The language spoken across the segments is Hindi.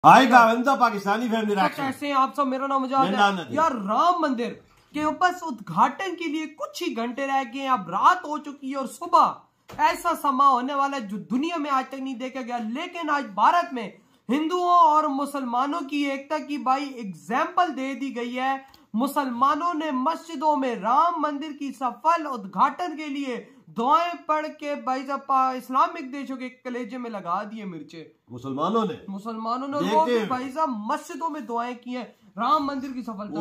आएगा पाकिस्तानी फैमिली रिएक्शन। कैसे हैं आप सब? मेरा नाम मुजाहिद है। यार राम मंदिर के बस उद्घाटन के लिए कुछ ही घंटे रह गए, अब रात हो चुकी है और सुबह ऐसा समा होने वाला है जो दुनिया में आज तक नहीं देखा गया। लेकिन आज भारत में हिंदुओं और मुसलमानों की एकता की भाई एग्जाम्पल दे दी गई है। मुसलमानों ने मस्जिदों में राम मंदिर की सफल उद्घाटन के लिए दुआएं पढ़ के भाई साहब इस्लामिक देशों के कलेजे में लगा दिए मिर्चे। मुसलमानों ने वो भी भाई साहब मस्जिदों में दुआएं की हैं राम मंदिर की सफलता।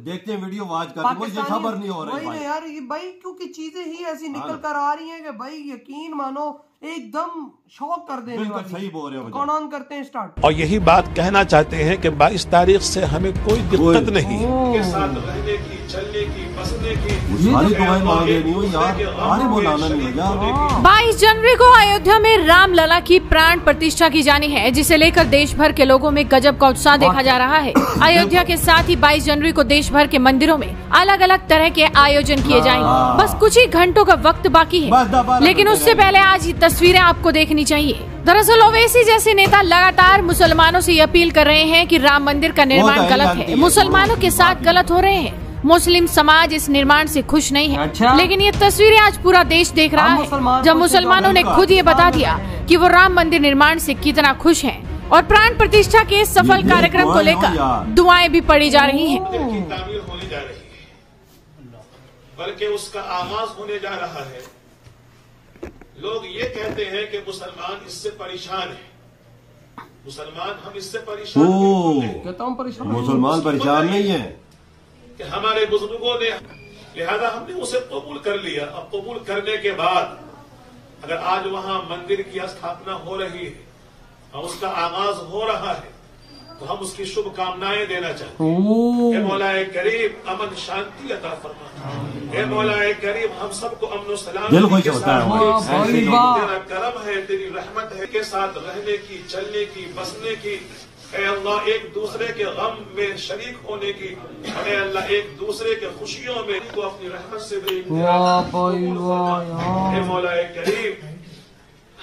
देखते हैं वीडियो वाच कर, मुझे खबर नहीं हो रही है यार ये भाई, क्योंकि चीजें ही ऐसी निकल कर आ रही हैं कि भाई यकीन मानो एकदम शौक कर देने वाली। सही बोल रहे हो। कौन ऑन करते हैं स्टार्ट। और यही बात कहना चाहते हैं कि 22 तारीख से हमें कोई दिक्कत नहीं है के साथ रहने की, चलने की, बसने की। 22 जनवरी को अयोध्या में रामलला की प्राण प्रतिष्ठा की जानी है, जिसे लेकर देश भर के लोगों में गजब का उत्साह देखा जा रहा है। अयोध्या के साथ ही 22 जनवरी को देश भर के मंदिरों में अलग अलग तरह के आयोजन किए जाएंगे। बस कुछ ही घंटों का वक्त बाकी है, लेकिन उससे पहले आज ये तस्वीरें आपको देखनी चाहिए। दरअसल ओवैसी जैसे नेता लगातार मुसलमानों से ये अपील कर रहे हैं कि राम मंदिर का निर्माण गलत है, मुसलमानों के साथ गलत हो रहे हैं। मुस्लिम समाज इस निर्माण से खुश नहीं है। लेकिन ये तस्वीरें आज पूरा देश देख रहा है, जब मुसलमानों ने खुद ये बता दिया कि वो राम मंदिर निर्माण से कितना खुश हैं और प्राण प्रतिष्ठा के सफल कार्यक्रम को लेकर दुआएं भी पड़ी जा रही हैं। बल्कि उसका आगाज होने जा रहा है। लोग ये कहते हैं कि मुसलमान इससे परेशान है। मुसलमान हम इससे परेशान मुसलमान परेशान नहीं है कि हमारे बुजुर्गों ने, लिहाजा हमने उसे कबूल कर लिया। अब कबूल करने के बाद अगर आज वहां मंदिर की स्थापना हो रही है और उसका आगाज हो रहा है तो हम उसकी शुभकामनाएं देना चाहते हैं। ए मौलाए करीब अमन शांति अता फरमा। ए मौलाए करीब हम सबको अमन सलामती के साथ, तेरा करम है, तेरी रहमत है के साथ रहने की, चलने की, बसने की। ए अल्लाह एक दूसरे के गम में शरीक होने की, ए अल्लाह एक दूसरे के खुशियों में तो अपनी रहमत से भी। ए मौलाए करीब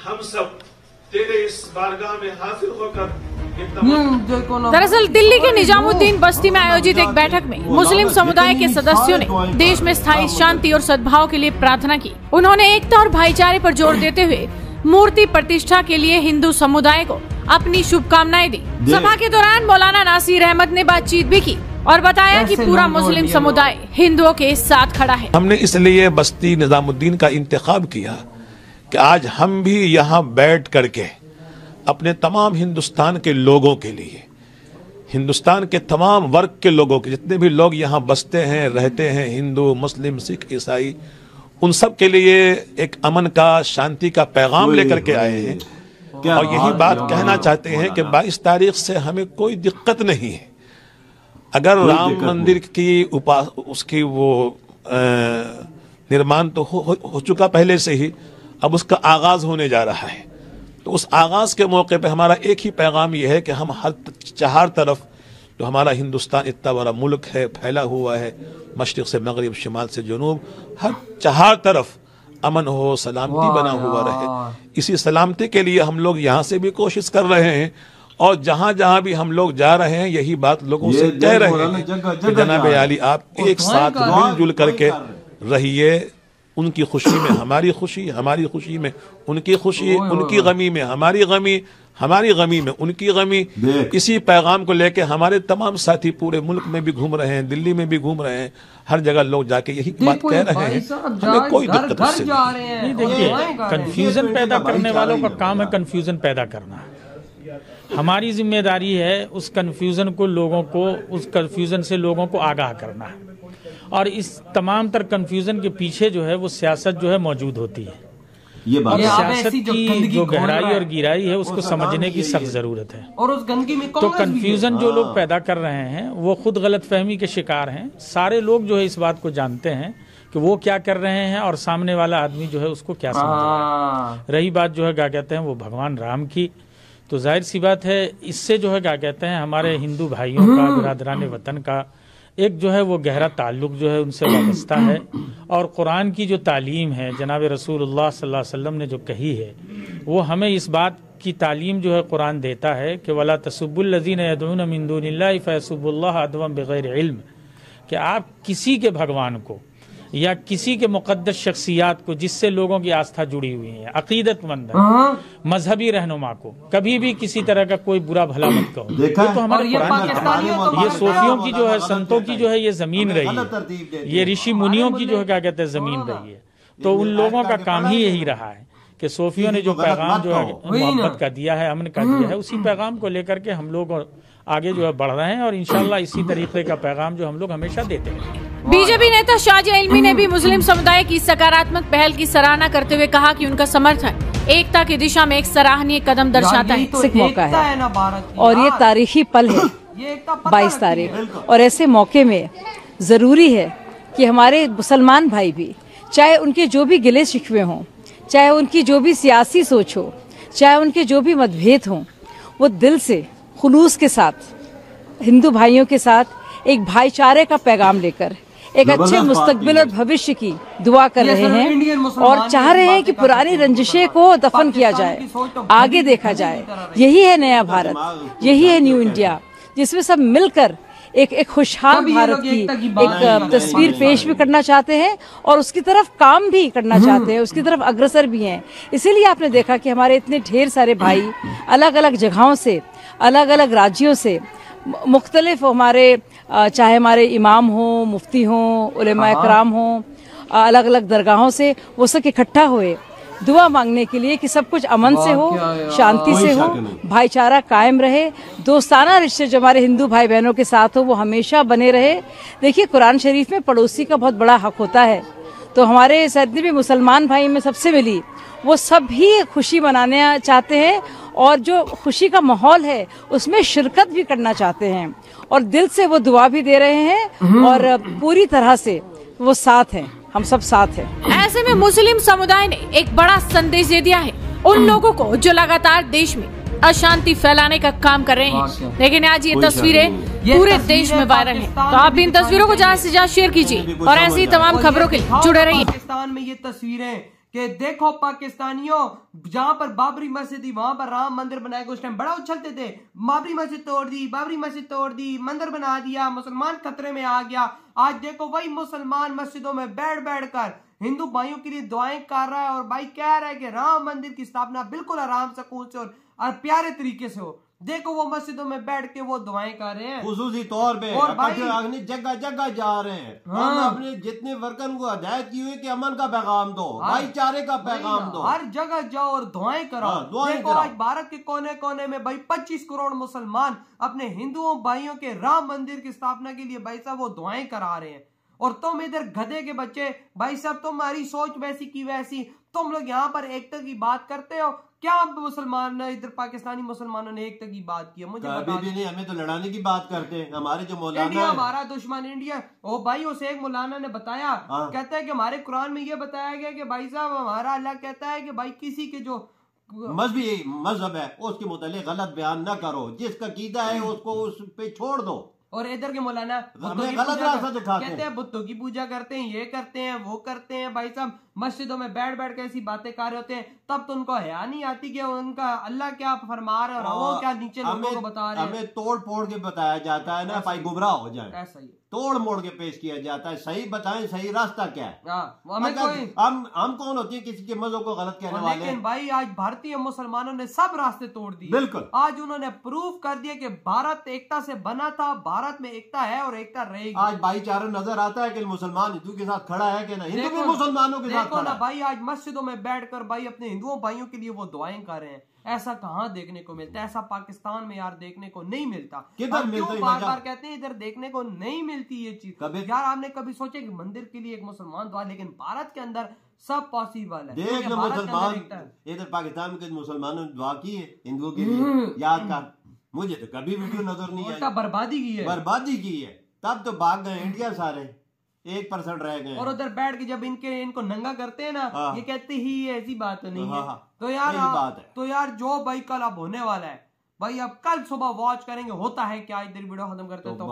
हम सब तेरे इस बारगाह में हाजिर होकर। दरअसल दिल्ली के निजामुद्दीन बस्ती में आयोजित एक बैठक में मुस्लिम समुदाय के सदस्यों ने देश में स्थायी शांति और सद्भाव के लिए प्रार्थना की। उन्होंने एकता और भाईचारे पर जोर देते हुए मूर्ति प्रतिष्ठा के लिए हिंदू समुदाय को अपनी शुभकामनाएं दी। सभा के दौरान मौलाना नासिर अहमद ने बातचीत भी की और बताया कि पूरा मुस्लिम समुदाय हिंदुओं के साथ खड़ा है। हमने इसलिए बस्ती निजामुद्दीन का इंतखाब किया कि आज हम भी यहाँ बैठ करके अपने तमाम हिंदुस्तान के लोगों के लिए, हिंदुस्तान के तमाम वर्ग के लोगों के, जितने भी लोग यहाँ बसते हैं, रहते हैं, हिंदू, मुस्लिम, सिख, ईसाई, उन सब के लिए एक अमन का, शांति का पैगाम लेकर के आए हैं। और यही बात कहना चाहते हैं कि 22 तारीख से हमें कोई दिक्कत नहीं है। अगर राम मंदिर की उसकी वो निर्माण तो हो चुका पहले से ही, अब उसका आगाज होने जा रहा है। तो उस आगाज के मौके पे हमारा एक ही पैगाम यह है कि हम हर चार तरफ, जो हमारा हिंदुस्तान इतना बड़ा मुल्क है, फैला हुआ है, मशरिक से मगरिब, शिमाल से जनूब, हर चार तरफ अमन हो, सलामती बना हुआ रहे। इसी सलामती के लिए हम लोग यहाँ से भी कोशिश कर रहे हैं और जहाँ जहाँ भी हम लोग जा रहे हैं यही बात लोगों से कह रहे हैं कि जनाब आली आप एक साथ मिलजुल करके रहिए। उनकी खुशी में हमारी खुशी, हमारी खुशी में उनकी खुशी, उनकी गमी में हमारी गमी, हमारी गमी में उनकी गमी। इसी पैगाम को लेके हमारे तमाम साथी पूरे मुल्क में भी घूम रहे हैं, दिल्ली में भी घूम रहे हैं, हर जगह लोग जाके यही बात कह रहे हैं। हमें कोई दिक्कत नहीं। देखिए, कंफ्यूजन पैदा करने वालों का काम है कंफ्यूजन पैदा करना। हमारी जिम्मेदारी है उस कंफ्यूजन को, लोगों को, उस कंफ्यूजन से लोगों को आगाह करना है। और इस तमाम तर कंफ्यूजन के पीछे जो है वो सियासत जो है मौजूद होती है। ये बात, सियासत की जो गहराई और गिराई है उसको समझने की सख्त जरूरत है। और उस गंदगी में तो कंफ्यूजन जो लोग पैदा कर रहे हैं वो खुद गलतफहमी के शिकार हैं। सारे लोग जो है इस बात को जानते हैं कि वो क्या कर रहे हैं और सामने वाला आदमी जो है उसको क्या समझ रहा है। रही बात जो है क्या कहते हैं वो भगवान राम की, तो जाहिर सी बात है इससे जो है क्या कहते हैं हमारे हिंदू भाइयों का, बिरादरान वतन का एक जो है वो गहरा ताल्लुक जो है उनसे वाबस्ता है। और कुरान की जो तालीम है, जनाब रसूलुल्लाह सल्लल्लाहु अलैहि वसल्लम ने जो कही है, वो हमें इस बात की तालीम जो है कुरान देता है कि वला तसुब्बुल लज़ीना यदऊना मिन दुनिल्लाहि फयसुब्बुल्लाह अदवन बिगैर इल्म, कि आप किसी के भगवान को या किसी के मुक़द्दस शख्सियात को जिससे लोगों की आस्था जुड़ी हुई है, अकीदतमंद है, मजहबी रहनुमा को कभी भी किसी तरह का कोई बुरा भला मत कहो। तो हमारे कुरान ये सूफियों की जो है, संतों की जो है ये जमीन रही है, ये ऋषि मुनियों की जो है क्या कहते हैं जमीन रही है। तो उन लोगों का काम ही यही रहा है कि सूफियों ने जो पैगाम जो है मोहब्बत का दिया है, अमन का दिया है, उसी पैगाम को लेकर के हम लोग आगे जो है बढ़ रहे हैं और इंशाल्लाह इसी तरीके का पैगाम जो हम लोग हमेशा देते हैं। बीजेपी नेता शाहजिया इल्मी ने भी मुस्लिम समुदाय की सकारात्मक पहल की सराहना करते हुए कहा कि उनका समर्थन एकता की दिशा में एक सराहनीय कदम दर्शाता है। तो मौका है और ये तारीखी पल है 22 तारीख, और ऐसे मौके में जरूरी है कि हमारे मुसलमान भाई भी, चाहे उनके जो भी गिले शिकवे हों, चाहे उनकी जो भी सियासी सोच हो, चाहे उनके जो भी मतभेद हों, वो दिल से खुलूस के साथ हिंदू भाइयों के साथ एक भाईचारे का पैगाम लेकर एक अच्छे मुस्तकबिल और भविष्य की दुआ कर रहे हैं और चाह रहे हैं कि पुरानी रंजिशें को दफन किया जाए, आगे देखा जाए। यही है नया भारत, यही है न्यू इंडिया, जिसमें सब मिलकर एक खुशहाल भारत की एक तस्वीर पेश भी करना चाहते हैं और उसकी तरफ काम भी करना चाहते हैं, उसकी तरफ अग्रसर भी हैं। इसीलिए आपने देखा कि हमारे इतने ढेर सारे भाई अलग अलग जगहों से, अलग अलग राज्यों से, मुख्तलिफ हमारे चाहे हमारे इमाम हों, मुफ्ती हों, उलेमा इकराम हों, अलग अलग दरगाहों से वो सब इकट्ठा हुए दुआ मांगने के लिए कि सब कुछ अमन से हो, शांति से हो, भाईचारा कायम रहे, दोस्ताना रिश्ते जो हमारे हिंदू भाई बहनों के साथ हो वो हमेशा बने रहे। देखिए कुरान शरीफ में पड़ोसी का बहुत बड़ा हक होता है, तो हमारे जितने भी मुसलमान भाई में सबसे मिली वो सब भी खुशी मनाना चाहते हैं और जो खुशी का माहौल है उसमें शिरकत भी करना चाहते हैं और दिल से वो दुआ भी दे रहे हैं और पूरी तरह से वो साथ हैं, हम सब साथ हैं। ऐसे में मुस्लिम समुदाय ने एक बड़ा संदेश दे दिया है उन लोगों को जो लगातार देश में अशांति फैलाने का काम कर रहे हैं। लेकिन आज ये तस्वीरें पूरे देश में वायरल हैं, तो आप भी इन तस्वीरों को ज्यादा से ज्यादा शेयर कीजिए और ऐसी तमाम खबरों के लिए जुड़े रहिए। पाकिस्तान में ये तस्वीरें कि देखो पाकिस्तानियों, जहां पर बाबरी मस्जिद थी वहां पर राम मंदिर बनाए गए, उस टाइम बड़ा उछलते थे, बाबरी मस्जिद तोड़ दी, बाबरी मस्जिद तोड़ दी, मंदिर बना दिया, मुसलमान खतरे में आ गया। आज देखो वही मुसलमान मस्जिदों में बैठ बैठ कर हिंदू भाइयों के लिए दुआएं कर रहा है और भाई कह रहा है कि राम मंदिर की स्थापना बिल्कुल आराम सुकून से और प्यारे तरीके से हो। देखो वो मस्जिदों में बैठ के वो दुआएं कर रहे हैं खुसूसी तौर पे और भाई जगह जगह जा रहे हैं। हम अपने जितने वर्कर को हिदायत की हुई कि अमन का पैगाम दो, भाईचारे का पैगाम दो, हर जगह जाओ और दुआएं करो। देखो आज भारत के कोने कोने में भाई 25 करोड़ मुसलमान अपने हिंदुओं भाइयों के राम मंदिर की स्थापना के लिए भाई साहब वो दुआएं करा रहे हैं और तुम इधर गधे के बच्चे भाई साहब तुम्हारी सोच वैसी की वैसी, तुम लोग यहाँ पर एकता की बात करते हो। क्या मुसलमान इधर पाकिस्तानी मुसलमानों ने एकता की बात की? मुझे अभी भी नहीं, हमें तो लड़ाने की बात करते हैं। हमारे जो मौलाना इंडिया हमारा दुश्मन इंडिया, ओ भाई उस एक मौलाना ने बताया, कहता है कि हमारे कुरान में ये बताया गया कि भाई साहब हमारा अल्लाह कहता है कि भाई किसी के जो मजहब है उसके मुतालिक गलत बयान न करो, जिसका कीदा है उसको उस पे छोड़ दो। और इधर के मौलाना गलत रास्ता दिखाते कहते हैं बुतों की पूजा करते हैं, ये करते हैं वो करते हैं। भाई साहब मस्जिदों में बैठ बैठ के ऐसी बातें कर रहे होते हैं, तब तो उनको हया नहीं आती कि उनका अल्लाह क्या फरमा रहे और वो क्या नीचे लोगों को बता रहे हैं। हमें तोड़ फोड़ के बताया जाता है ना भाई गुमराह हो जाए, ऐसा ही तोड़ मोड़ के पेश किया जाता है। सही बताएं सही रास्ता क्या है। हम कौन होते हैं किसी के मजहब को गलत कहने वाले? लेकिन भाई आज भारतीय मुसलमानों ने सब रास्ते तोड़ दिए। बिल्कुल आज उन्होंने प्रूव कर दिया कि भारत एकता से बना था, भारत में एकता है और एकता रहेगी। आज भाईचारा नजर आता है कि मुसलमान हिंदू के साथ खड़ा है कि नहीं, हिंदू भी मुसलमानों के साथ खड़ा है। भाई आज मस्जिदों में बैठकर भाई अपने हिंदुओं भाइयों के लिए वो दुआएं कर रहे हैं। ऐसा कहाँ देखने को मिलता है? ऐसा पाकिस्तान में यार देखने को नहीं मिलता। किधर मिलता है? बार बार कहते हैं इधर देखने को नहीं मिलती ये चीज। यार आपने कभी सोचा कि मंदिर के लिए एक मुसलमान दुआ, लेकिन भारत के अंदर सब पॉसिबल है। देख मुसलमान इधर पाकिस्तान के मुसलमानों ने दुआ की है हिंदुओं के लिए, याद कर। मुझे तो कभी वीडियो नजर नहीं आई। बर्बादी की है, बर्बादी की है। तब तो भाग गए इंडिया सारे, 1% रह गए। और उधर बैठ के जब इनको नंगा करते हैं ना, ये कहते ही ऐसी बात तो नहीं है। तो यार जो भाई कल अब होने वाला है भाई, अब कल सुबह वॉच करेंगे होता है क्या। इधर वीडियो खत्म करते हैं तो